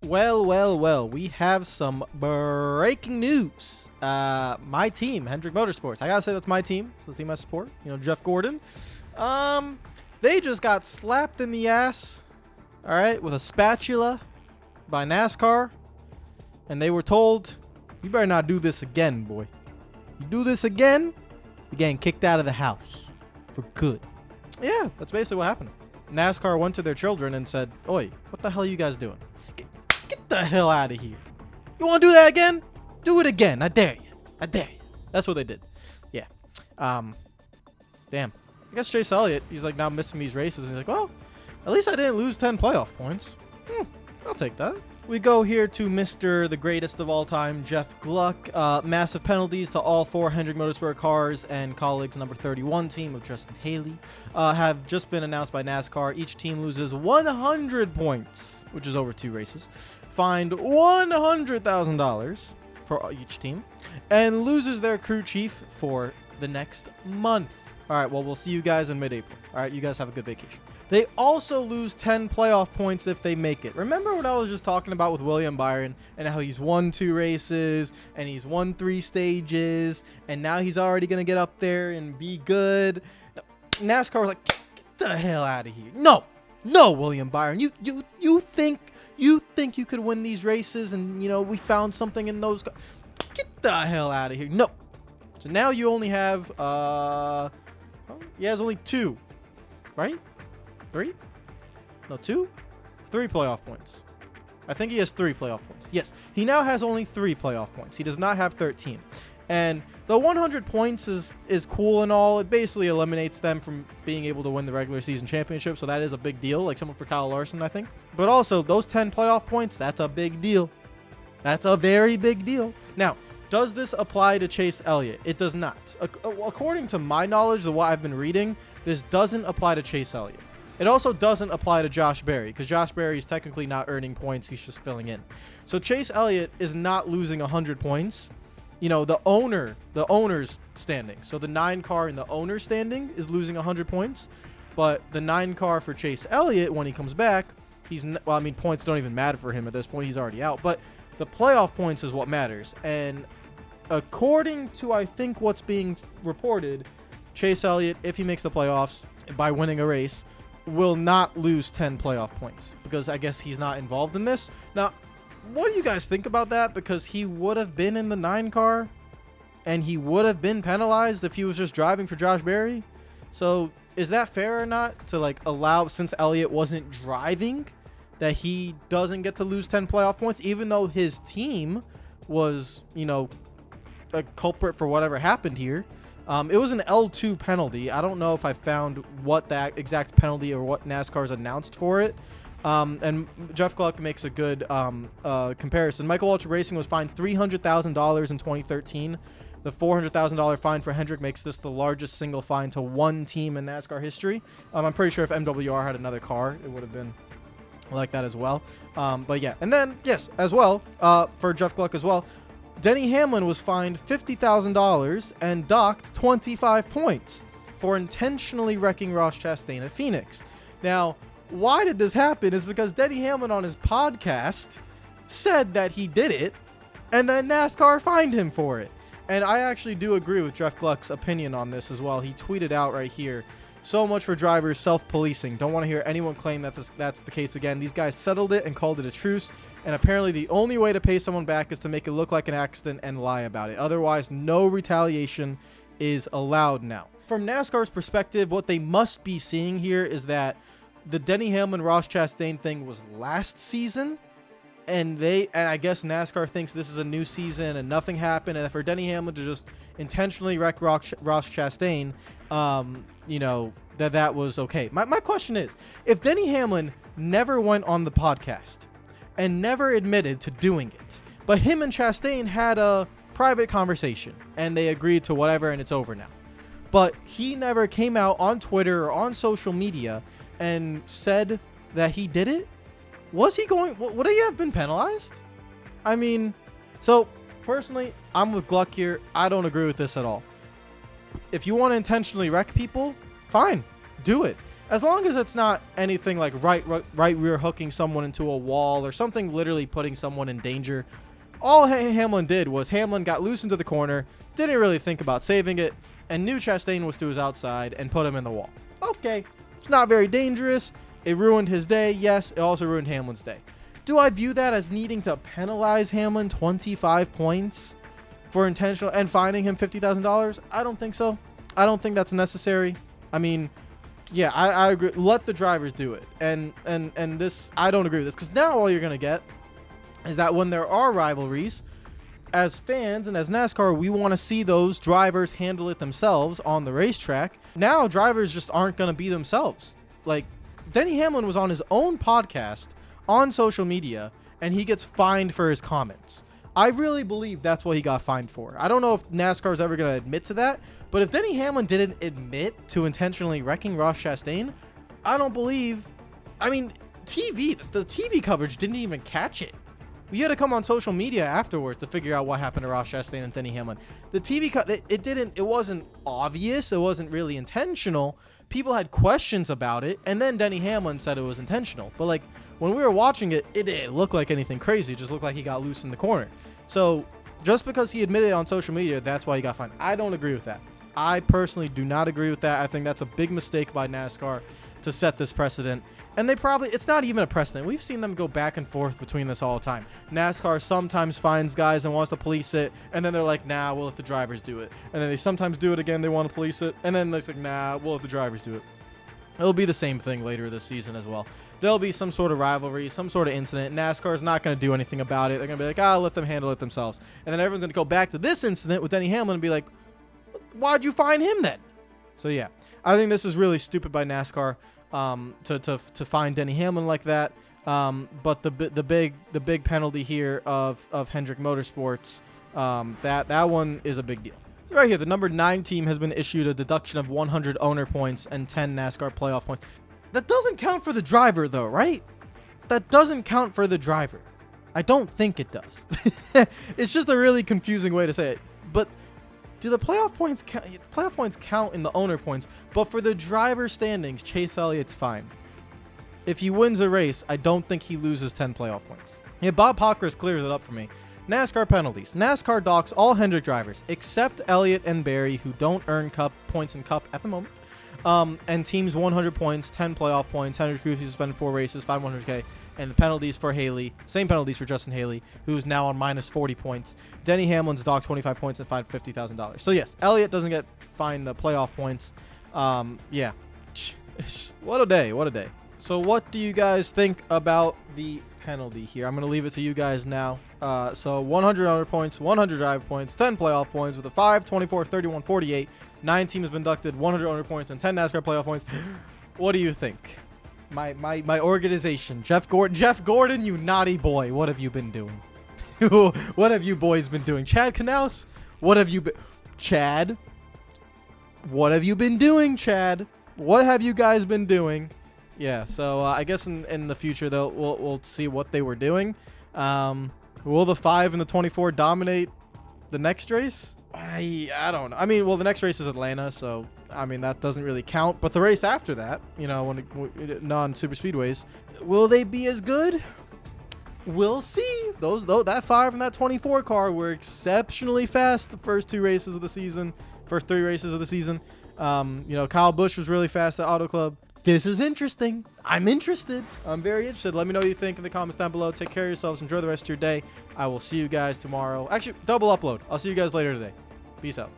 Well, we have some breaking news. My team, Hendrick Motorsports. I gotta say that's my team. It's the team I support. Jeff Gordon. They just got slapped in the ass, all right, with a spatula by NASCAR. And they were told, you better not do this again, boy. You do this again, you're getting kicked out of the house for good. Yeah, that's basically what happened. NASCAR went to their children and said, oi, what the hell are you guys doing? Get the hell out of here. You want to do that again? Do it again. I dare you. I dare you. That's what they did. Yeah. Damn. I guess Chase Elliott, he's like now missing these races. And he's like, well, at least I didn't lose 10 playoff points. I'll take that. We go here to Mr. the greatest of all time, Jeff Gluck. Massive penalties to all 4 Hendrick Motorsport cars and colleagues number 31 team of Justin Haley have just been announced by NASCAR. Each team loses 100 points, which is over 2 races. Fined $100,000 for each team and loses their crew chief for the next month. All right, well, we'll see you guys in mid-April. All right, you guys have a good vacation. They also lose 10 playoff points if they make it. Remember what I was just talking about with William Byron and how he's won 2 races and he's won 3 stages and now he's already going to get up there and be good. NASCAR was like, get the hell out of here. No, William Byron. You think you could win these races and, we found something in those. Get the hell out of here. No. So now you only have, he has only 2, right? 3? No, 2? 3 playoff points. I think he has 3 playoff points. Yes, he now has only 3 playoff points. He does not have 13. And the 100 points is cool and all. It basically eliminates them from being able to win the regular season championship. So that is a big deal, like someone for Kyle Larson, I think. But also, those 10 playoff points, that's a big deal. That's a very big deal. Now, does this apply to Chase Elliott? It does not. According to my knowledge of what I've been reading, this doesn't apply to Chase Elliott. It also doesn't apply to Josh Berry because Josh Berry is technically not earning points. He's just filling in. So Chase Elliott is not losing 100 points. The owner's standing. So the 9 car in the owner standing is losing 100 points. But the 9 car for Chase Elliott, when he comes back, points don't even matter for him at this point. He's already out. But the playoff points is what matters. And according to, I think, what's being reported, Chase Elliott, if he makes the playoffs by winning a race, will not lose 10 playoff points because I guess he's not involved in this. Now, what do you guys think about that? Because he would have been in the 9 car and he would have been penalized if he was just driving for Josh Berry. So is that fair or not to allow, since Elliott wasn't driving, that he doesn't get to lose 10 playoff points, even though his team was, a culprit for whatever happened here? It was an L2 penalty. I don't know if I found what that exact penalty or what NASCAR's announced for it. And Jeff Gluck makes a good comparison. Michael Ultra Racing was fined $300,000 in 2013. The $400,000 fine for Hendrick makes this the largest single fine to one team in NASCAR history. I'm pretty sure if MWR had another car, it would have been like that as well. But yeah, and then, yes, as well, for Jeff Gluck as well, Denny Hamlin was fined $50,000 and docked 25 points for intentionally wrecking Ross Chastain at Phoenix. Now, why did this happen is because Denny Hamlin on his podcast said that he did it, and then NASCAR fined him for it. And I actually do agree with Jeff Gluck's opinion on this as well. He tweeted out right here, "So much for drivers self-policing. Don't want to hear anyone claim that that's the case again. These guys settled it and called it a truce. And apparently the only way to pay someone back is to make it look like an accident and lie about it. Otherwise, no retaliation is allowed now." From NASCAR's perspective, what they must be seeing here is that the Denny Hamlin Ross Chastain thing was last season, and I guess NASCAR thinks this is a new season and nothing happened. And for Denny Hamlin to just intentionally wreck Ross Chastain, that was okay. My question is, if Denny Hamlin never went on the podcast and never admitted to doing it, but him and Chastain had a private conversation and they agreed to whatever and it's over now, but he never came out on Twitter or on social media and said that he did it, would he have been penalized? So personally, I'm with Gluck here. I don't agree with this at all. If you want to intentionally wreck people, fine, do it. As long as it's not anything like right rear hooking someone into a wall or something literally putting someone in danger. All Hamlin did was Hamlin got loose into the corner, didn't really think about saving it, and knew Chastain was to his outside and put him in the wall. Okay, it's not very dangerous. It ruined his day. Yes, it also ruined Hamlin's day. Do I view that as needing to penalize Hamlin 25 points for intentional and fining him $50,000? I don't think so. I don't think that's necessary. I mean, yeah, I agree. Let the drivers do it. And this, I don't agree with this, because now all you're going to get is that when there are rivalries, as fans and as NASCAR, we want to see those drivers handle it themselves on the racetrack. Now drivers just aren't going to be themselves. Like, Denny Hamlin was on his own podcast on social media, and he gets fined for his comments. I really believe that's what he got fined for. I don't know if NASCAR is ever going to admit to that, but if Denny Hamlin didn't admit to intentionally wrecking Ross Chastain, I don't believe... I mean, the TV coverage didn't even catch it. You had to come on social media afterwards to figure out what happened to Ross Chastain and Denny Hamlin. The TV cut, it wasn't obvious. It wasn't really intentional. People had questions about it, and then Denny Hamlin said it was intentional. But like when we were watching it, it didn't look like anything crazy. It just looked like he got loose in the corner. So just because he admitted it on social media, that's why he got fined. I don't agree with that. I personally do not agree with that. I think that's a big mistake by NASCAR to set this precedent. And it's not even a precedent. We've seen them go back and forth between this all the time. NASCAR sometimes finds guys and wants to police it, and then they're like, nah, we'll let the drivers do it. And then they sometimes do it again, they want to police it, and then they're like, nah, we'll let the drivers do it. It'll be the same thing later this season as well. There'll be some sort of rivalry, some sort of incident. NASCAR is not going to do anything about it. They're going to be like, let them handle it themselves. And then everyone's going to go back to this incident with Denny Hamlin and be like, why'd you fine him then? So yeah, I think this is really stupid by NASCAR. To find Denny Hamlin like that, but the big penalty here of Hendrick Motorsports, that one is a big deal. So right here, the number 9 team has been issued a deduction of 100 owner points and 10 NASCAR playoff points. That doesn't count for the driver, though, right? That doesn't count for the driver. I don't think it does. It's just a really confusing way to say it, but. Do the playoff points count? Playoff points count in the owner points, but for the driver standings, Chase Elliott's fine. If he wins a race, I don't think he loses 10 playoff points. Yeah, Bob Pockris clears it up for me. NASCAR penalties. NASCAR docks all Hendrick drivers, except Elliott and Barry, who don't earn points in Cup at the moment. And teams 100 points, 10 playoff points. Hendrick previously suspended 4 races, 500K. And the penalties for Haley, same penalties for Justin Haley, who's now on minus 40 points. Denny Hamlin's docked 25 points and fined $50,000. So yes, Elliott doesn't get fined the playoff points. Yeah, what a day, what a day. So what do you guys think about the penalty here? I'm going to leave it to you guys now. So 100 owner points, 100 driver points, 10 playoff points with a 5, 24, 31, 48. 9 teams have been deducted, 100 owner points and 10 NASCAR playoff points. What do you think? My organization, Jeff Gordon, you naughty boy. What have you been doing? What have you boys been doing? Chad Knaus, what have you been... Chad, what have you been doing, Chad? What have you guys been doing? Yeah, so I guess in the future, though, we'll see what they were doing. Will the 5 and the 24 dominate the next race? I don't know. I mean, well, the next race is Atlanta, so... I mean, that doesn't really count. But the race after that, you know, when non-super speedways, will they be as good? We'll see. That 5 and that 24 car were exceptionally fast the first 2 races of the season, first 3 races of the season. You know, Kyle Busch was really fast at Auto Club. This is interesting. I'm interested. I'm very interested. Let me know what you think in the comments down below. Take care of yourselves. Enjoy the rest of your day. I will see you guys tomorrow. Actually, double upload. I'll see you guys later today. Peace out.